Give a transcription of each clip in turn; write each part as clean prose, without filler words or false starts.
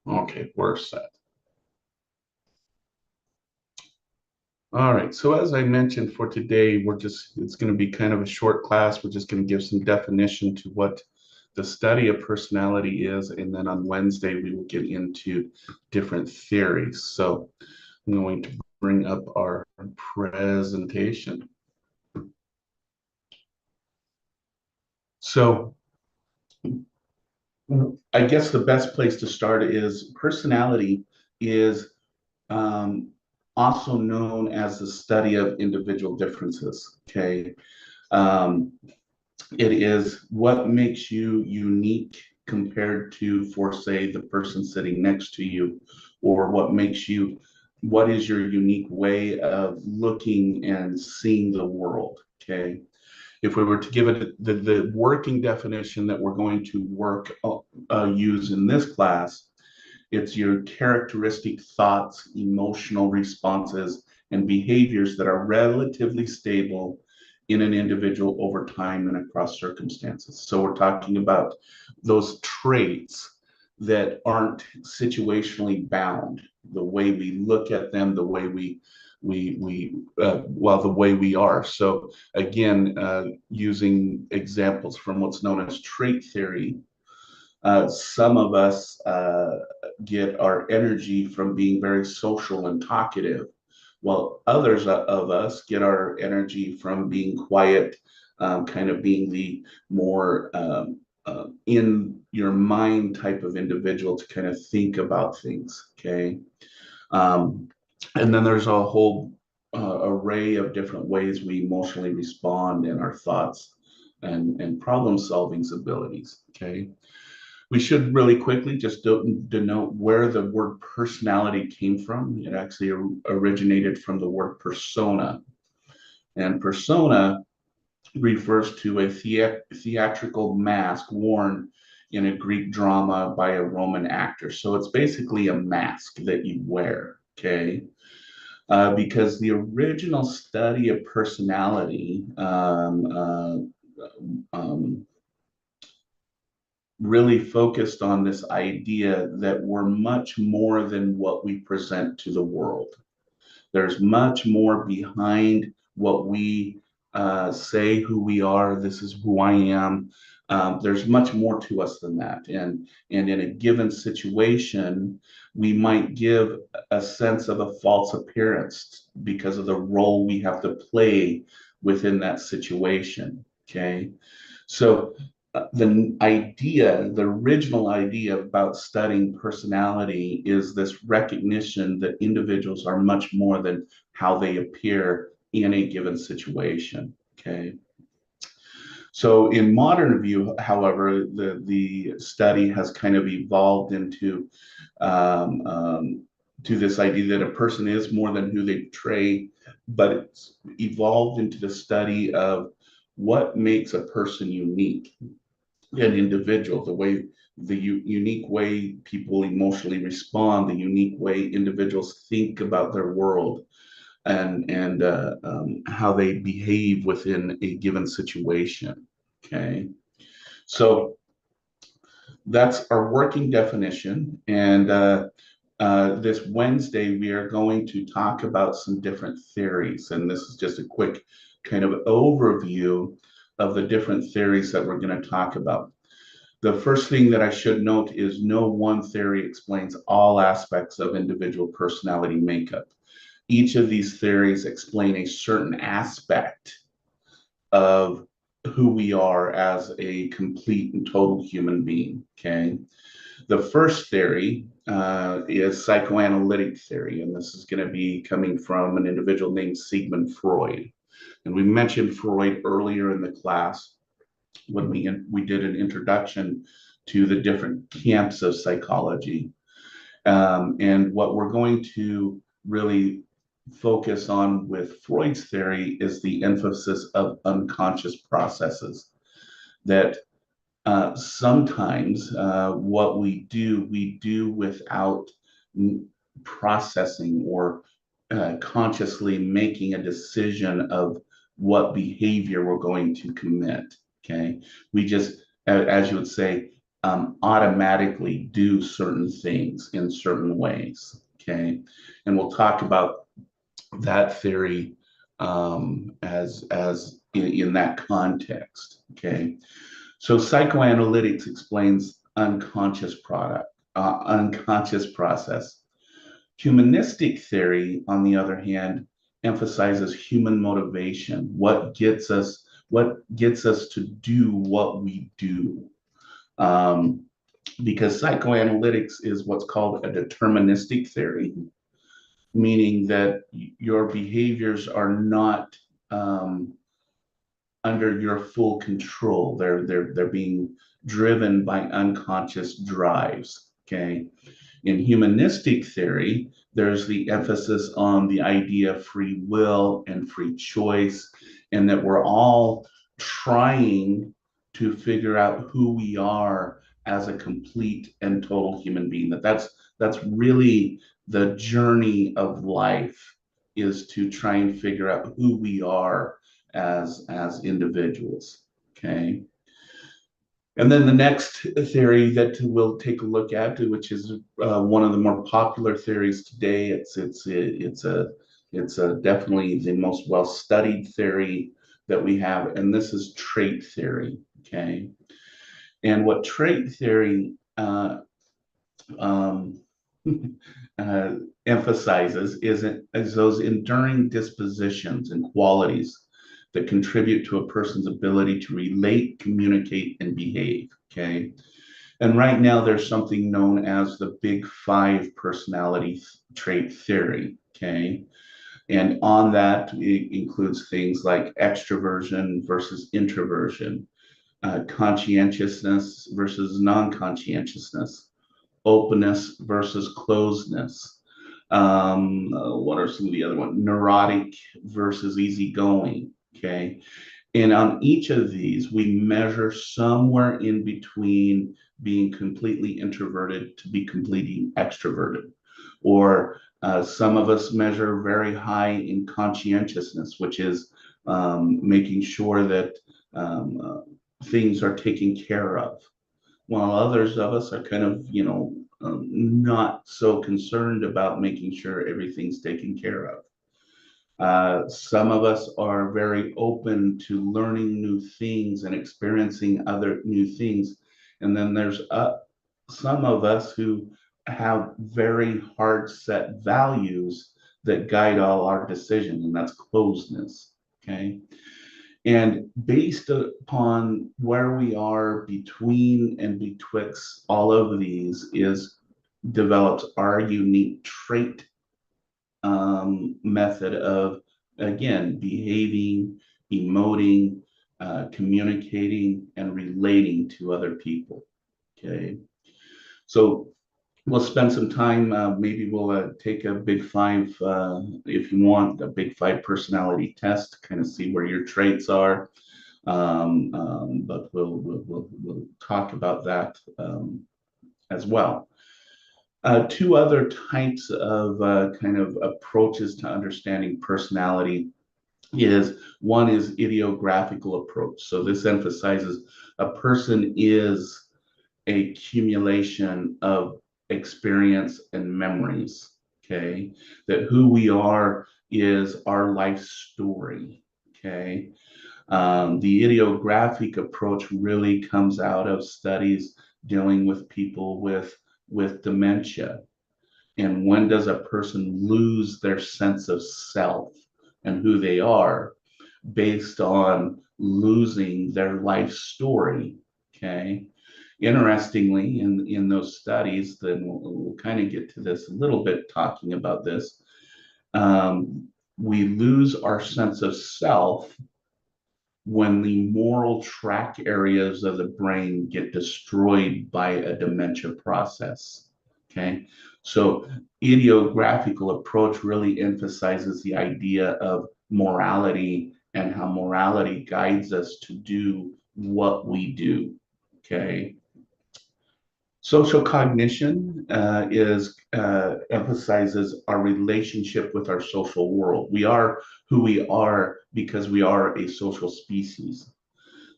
Okay, we're set. All right, so as I mentioned for today, it's going to be kind of a short class. We're just going to give some definition to what the study of personality is, and then on Wednesday, we will get into different theories. So I'm going to bring up our presentation. So I guess the best place to start is personality is um, also known as the study of individual differences. Okay. Um, it is what makes you unique compared to, for say, the person sitting next to you, or what is your unique way of looking and seeing the world. Okay. If we were to give it the working definition that we're going to use in this class, it's your characteristic thoughts, emotional responses, and behaviors that are relatively stable in an individual over time and across circumstances. So we're talking about those traits that aren't situationally bound, the way we look at them, the way the way we are. So again, using examples from what's known as trait theory, some of us get our energy from being very social and talkative, while others of us get our energy from being quiet, kind of being the more in your mind type of individual to kind of think about things. Okay. Um, and then there's a whole array of different ways we emotionally respond in our thoughts and problem solving abilities. Okay. We should really quickly just denote where the word personality came from. It actually originated from the word persona. And persona refers to a theatrical mask worn in a Greek drama by a Roman actor. So it's basically a mask that you wear, okay? Because the original study of personality um, really focused on this idea that we're much more than what we present to the world. There's much more behind what we say who we are. This is who I am. There's much more to us than that. And in a given situation, we might give a sense of a false appearance because of the role we have to play within that situation. Okay. So the original idea about studying personality is this recognition that individuals are much more than how they appear in a given situation. Okay. So in modern view, however, the study has kind of evolved into um, um, to this idea that a person is more than who they portray, but it's evolved into the study of what makes a person unique, an individual, the unique way people emotionally respond, the unique way individuals think about their world, and how they behave within a given situation. Okay, so that's our working definition, and this Wednesday we are going to talk about some different theories, and this is just a quick kind of overview of the different theories that we're going to talk about. The first thing that I should note is no one theory explains all aspects of individual personality makeup. Each of these theories explain a certain aspect of who we are as a complete and total human being. Okay. The first theory is psychoanalytic theory, and this is going to be coming from an individual named Sigmund Freud. And we mentioned Freud earlier in the class when we did an introduction to the different camps of psychology. And what we're going to really focus on with Freud's theory is the emphasis of unconscious processes. That sometimes what we do without processing or consciously making a decision of what behavior we're going to commit. Okay. We just, as you would say, automatically do certain things in certain ways. Okay, and we'll talk about that theory as in that context. Okay, so psychoanalytics explains unconscious process. Humanistic theory, on the other hand, emphasizes human motivation, what gets us to do what we do. Um, because psychoanalytics is what's called a deterministic theory, meaning that your behaviors are not um, under your full control. They're being driven by unconscious drives. Okay. In humanistic theory, there's the emphasis on the idea of free will and free choice, and that we're all trying to figure out who we are as a complete and total human being. That's really the journey of life, is to try and figure out who we are as individuals. Okay. And then the next theory that we'll take a look at, which is one of the more popular theories today, it's definitely the most well studied theory that we have, and this is trait theory. Okay, and what trait theory um, uh, emphasizes is those enduring dispositions and qualities that contribute to a person's ability to relate, communicate, and behave. Okay. And right now, there's something known as the Big Five personality trait theory. Okay. And on that, it includes things like extroversion versus introversion, conscientiousness versus non conscientiousness, openness versus closedness. What are some of the other ones? Neurotic versus easygoing. Okay. And on each of these, we measure somewhere in between being completely introverted to be completely extroverted. Or some of us measure very high in conscientiousness, which is making sure that things are taken care of, while others of us are kind of, not so concerned about making sure everything's taken care of. Some of us are very open to learning new things and experiencing other new things. And then there's some of us who have very hard set values that guide all our decisions, and that's closeness. Okay. And based upon where we are between and betwixt all of these is develops our unique trait method of, again, behaving, emoting, communicating, and relating to other people. Okay. So we'll spend some time, maybe we'll take a Big Five, if you want, a Big Five personality test, kind of see where your traits are. But we'll talk about that as well. Two other types of kind of approaches to understanding personality is one is ideographical approach. So this emphasizes a person is a accumulation of experience and memories. Okay, that who we are is our life story. Okay, the ideographic approach really comes out of studies dealing with people with dementia. And when does a person lose their sense of self and who they are based on losing their life story? Okay. Interestingly, in those studies, then we'll kind of get to this a little bit talking about this. We lose our sense of self when the moral track areas of the brain get destroyed by a dementia process. Okay, so ideographical approach really emphasizes the idea of morality and how morality guides us to do what we do. Okay, social cognition is emphasizes our relationship with our social world. We are who we are because we are a social species.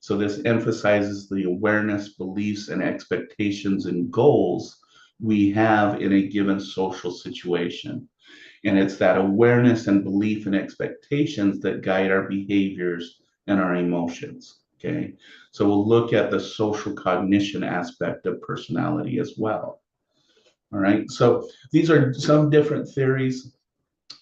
So this emphasizes the awareness, beliefs, and expectations and goals we have in a given social situation. And it's that awareness and belief and expectations that guide our behaviors and our emotions. Okay. So we'll look at the social cognition aspect of personality as well. All right. So these are some different theories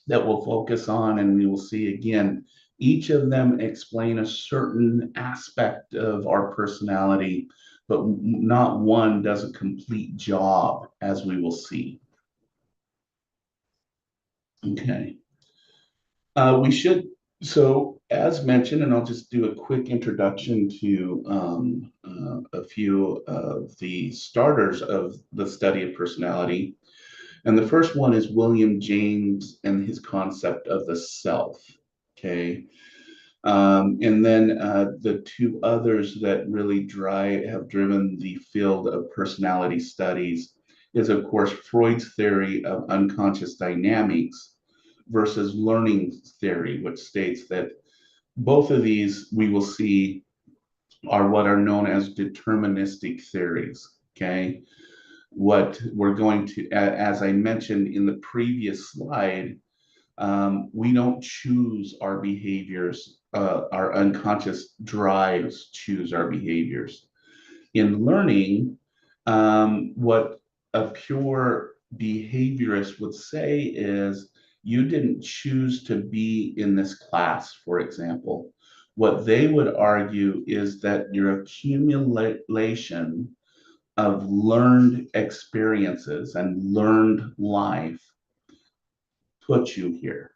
that we'll focus on, and we will see again, each of them explain a certain aspect of our personality, but not one does a complete job, as we will see. Okay. We should, so as mentioned, and I'll just do a quick introduction to a few of the starters of the study of personality. And the first one is William James and his concept of the self. Okay. And then the two others that really have driven the field of personality studies is, of course, Freud's theory of unconscious dynamics versus learning theory, which states that both of these we will see are what are known as deterministic theories. Okay. What we're going to, as I mentioned in the previous slide, we don't choose our behaviors. Our unconscious drives choose our behaviors. In learning, what a pure behaviorist would say is you didn't choose to be in this class, for example. What they would argue is that your accumulation of learned experiences and learned life put you here.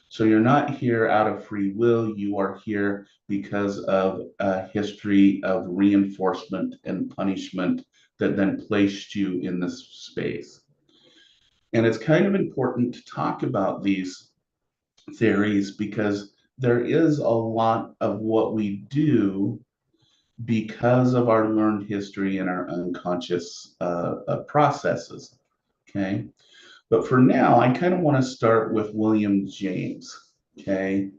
So you're not here out of free will. You are here because of a history of reinforcement and punishment that then placed you in this space. And it's kind of important to talk about these theories because there is a lot of what we do because of our learned history and our unconscious processes. Okay. But for now, I kind of want to start with William James. Okay.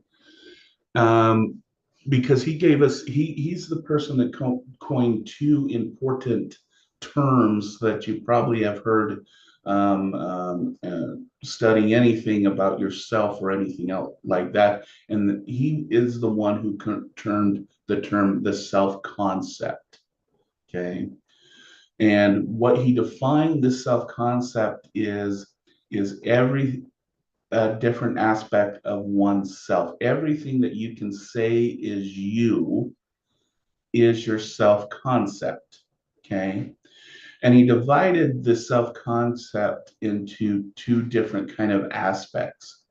um, because he gave us he's the person that coined two important terms that you probably have heard studying anything about yourself or anything else like that. And he is the one who turned the term the self concept. Okay. And what he defined the self concept is every a different aspect of oneself. Everything that you can say is you is your self concept. Okay. And he divided the self concept into two different kind of aspects.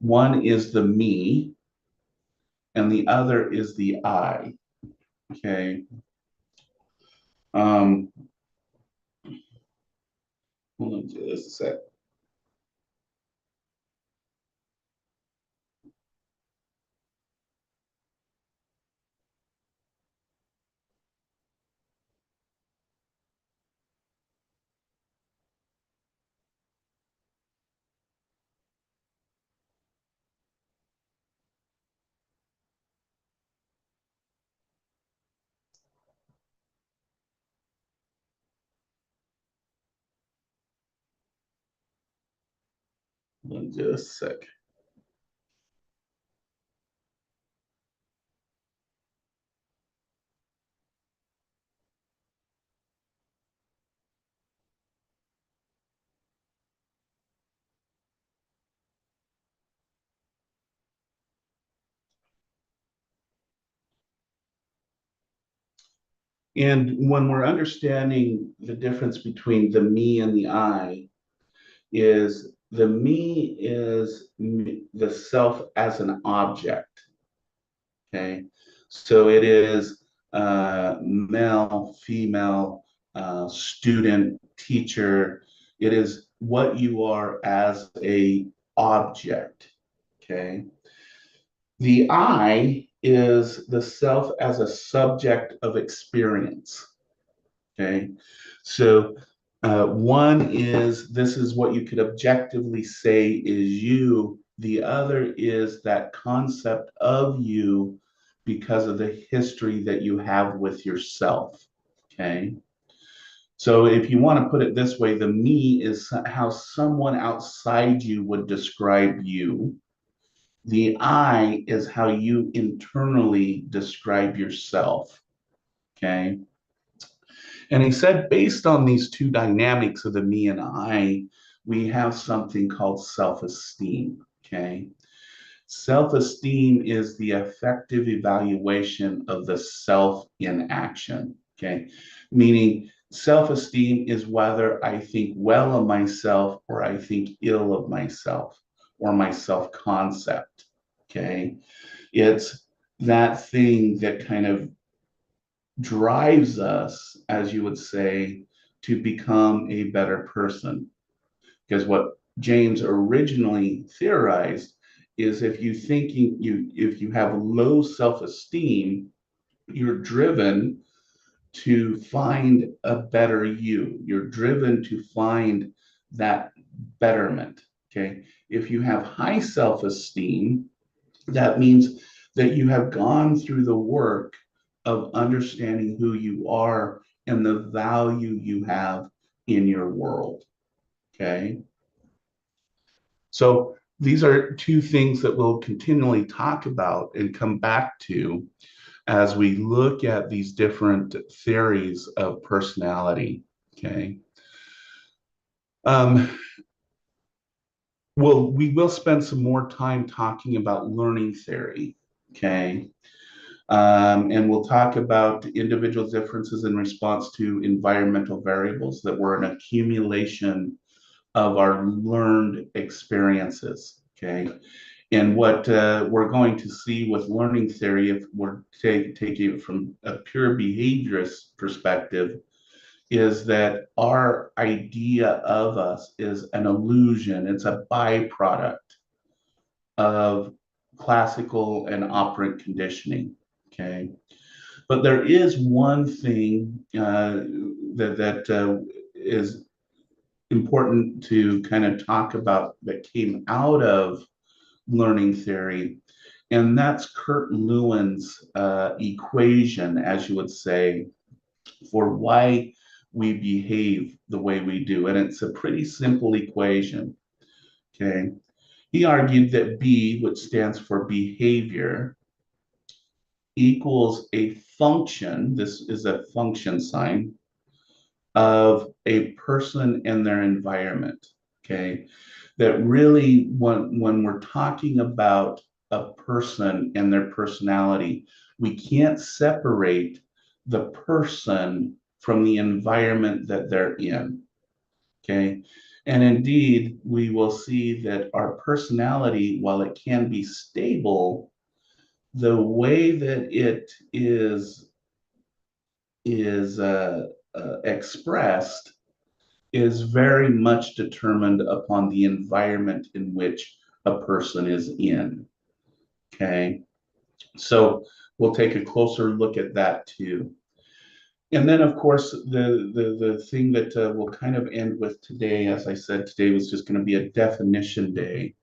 One is the me, and the other is the I. Okay. Um, hold on just a sec. Hold on just a sec. And when we're understanding the difference between the me and the I, is the me is the self as an object. Okay. So it is male, female, student, teacher. It is what you are as a object. Okay. The I is the self as a subject of experience. Okay. So one is this is what you could objectively say is you. The other is that concept of you because of the history that you have with yourself. Okay. So if you want to put it this way, the me is how someone outside you would describe you. The I is how you internally describe yourself. Okay. And he said, based on these two dynamics of the me and I, we have something called self esteem. Okay. Self esteem is the effective evaluation of the self in action. Okay. Meaning, self esteem is whether I think well of myself or I think ill of myself or my self concept. Okay. It's that thing that kind of drives us, as you would say, to become a better person. Because what James originally theorized is if you have low self-esteem, you're driven to find a better you. You're driven to find that betterment. Okay. If you have high self-esteem, that means that you have gone through the work of understanding who you are and the value you have in your world. Okay. So these are two things that we'll continually talk about and come back to as we look at these different theories of personality. Okay. Um, we will spend some more time talking about learning theory. Okay. And we'll talk about individual differences in response to environmental variables that were an accumulation of our learned experiences. Okay. And what we're going to see with learning theory, if we're taking it from a pure behaviorist perspective, is that our idea of us is an illusion. It's a byproduct of classical and operant conditioning. Okay. But there is one thing that is important to kind of talk about that came out of learning theory, and that's Kurt Lewin's equation, as you would say, for why we behave the way we do. And it's a pretty simple equation. Okay. He argued that B, which stands for behavior, equals a function. This is a function sign of a person and their environment. Okay. That really, when we're talking about a person and their personality, we can't separate the person from the environment that they're in. Okay. And indeed, we will see that our personality, while it can be stable, the way that it is expressed is very much determined upon the environment in which a person is in. Okay. So we'll take a closer look at that too. And then, of course, the thing that we'll kind of end with today, as I said, today was just going to be a definition day,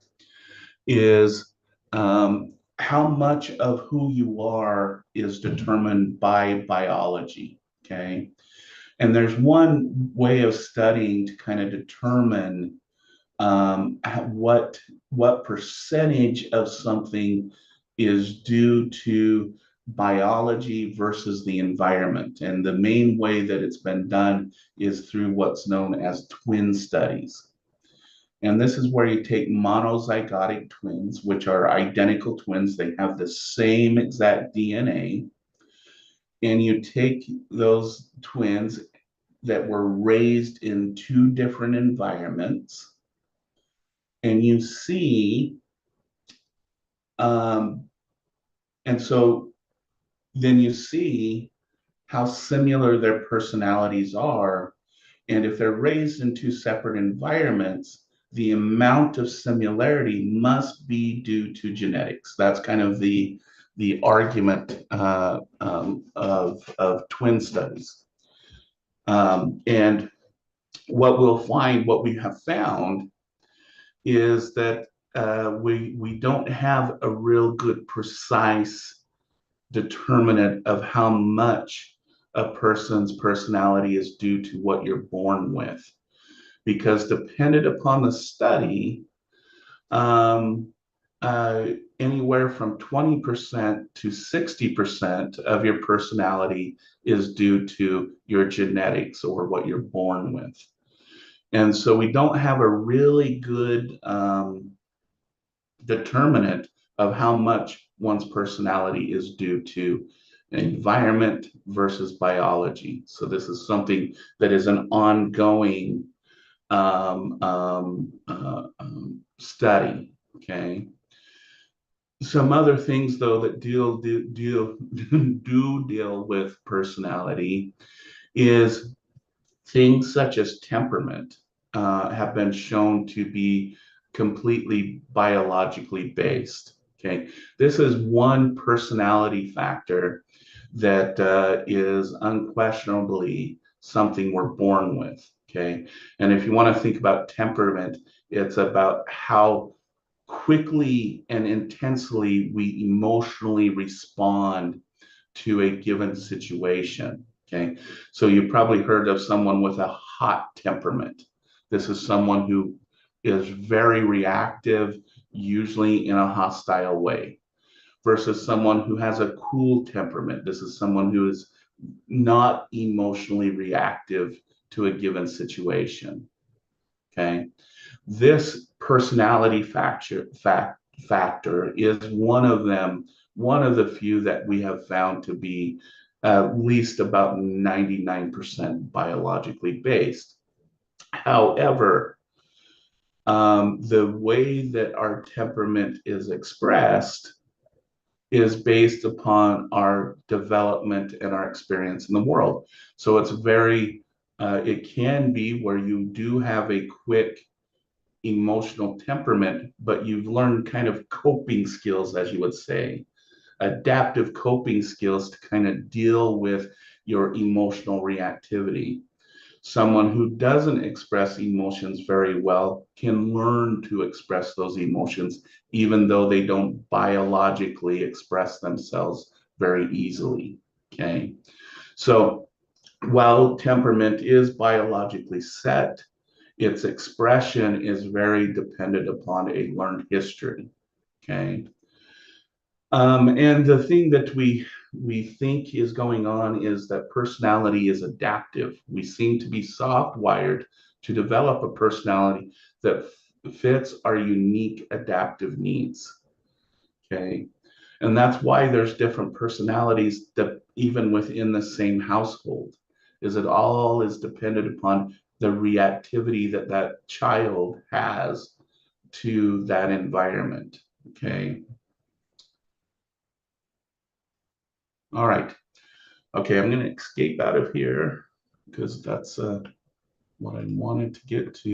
is how much of who you are is determined by biology. Okay. And there's one way of studying to kind of determine what percentage of something is due to biology versus the environment. And the main way that it's been done is through what's known as twin studies. And this is where you take monozygotic twins, which are identical twins. They have the same exact DNA. And you take those twins that were raised in two different environments, and you see, um, and so then you see how similar their personalities are. And if they're raised in two separate environments, the amount of similarity must be due to genetics. That's kind of the argument of twin studies. And what we have found is that we don't have a real good precise determinant of how much a person's personality is due to what you're born with. Because dependent upon the study, um, uh, anywhere from 20% to 60% of your personality is due to your genetics or what you're born with. And so we don't have a really good determinant of how much one's personality is due to environment versus biology. So this is something that is an ongoing study. Okay. Some other things, though, that do deal with personality is things such as temperament have been shown to be completely biologically based. Okay, this is one personality factor that is unquestionably something we're born with. Okay, and if you want to think about temperament, it's about how quickly and intensely we emotionally respond to a given situation. Okay, so you probably heard of someone with a hot temperament. This is someone who is very reactive, usually in a hostile way, versus someone who has a cool temperament. This is someone who is not emotionally reactive to a given situation. Okay, this personality factor is one of them, one of the few that we have found to be at least about 99% biologically based. However, the way that our temperament is expressed is based upon our development and our experience in the world. So it's it can be where you do have a quick emotional temperament, but you've learned kind of coping skills, as you would say, adaptive coping skills to kind of deal with your emotional reactivity. Someone who doesn't express emotions very well can learn to express those emotions, even though they don't biologically express themselves very easily. Okay. So while temperament is biologically set, its expression is very dependent upon a learned history. Okay. And the thing that we think is going on is that personality is adaptive. We seem to be soft wired to develop a personality that fits our unique adaptive needs. Okay. And that's why there's different personalities that even within the same household, is it all is dependent upon the reactivity that that child has to that environment. Okay. All right. Okay, I'm going to escape out of here because that's what I wanted to get to.